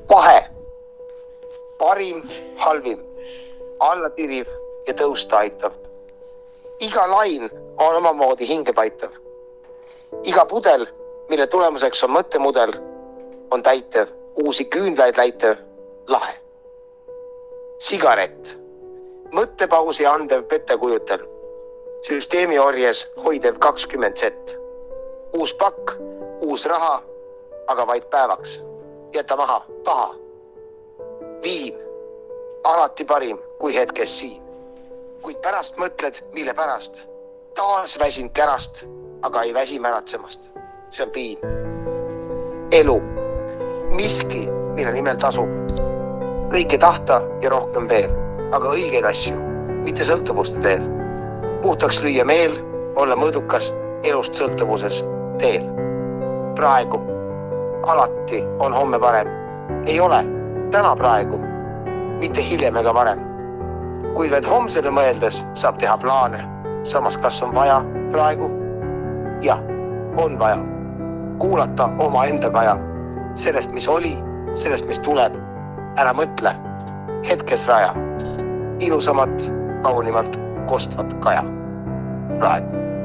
Vahe. Parim, halvim. Alla tiriv ja tõusta aitav. Iga lain on omamoodi hinge paitav. Iga pudel, mille tulemuseks on mõttemudel, on täitev, uusi küünlaid läitev, lahe. Sigaret. Mõttepausi andev petekujutel. Süsteemi orjes hoidev 20 sett. Uus pakk, uus raha, aga vaid päevaks. Jäta maha, paha. Viin. Alati parim kui hetkes siin. Kuid pärast mõtled, mille pärast. Taas väsin kärast, aga ei väsi märatsemast. See on piin. Elu. Miski, mille nimel tasub. Kõike tahta ja rohkem veel, aga õigeid asju, mitte sõltuvuste teel. Puhtaks lüüa meel, olla mõõdukas elust sõltuvuses teel. Praegu. Alati on homme parem. Ei ole. Täna praegu. Mitte hiljem ega varem. Kuid vaid homsele mõeldes saab teha plaane. Samas kas on vaja praegu? Jah, on vaja. Kuulata oma enda kaja. Sellest, mis oli, sellest, mis tuleb. Ära mõtle. Hetkes raja. Ilusamat, kaunimalt kostvat kaja. Praegu.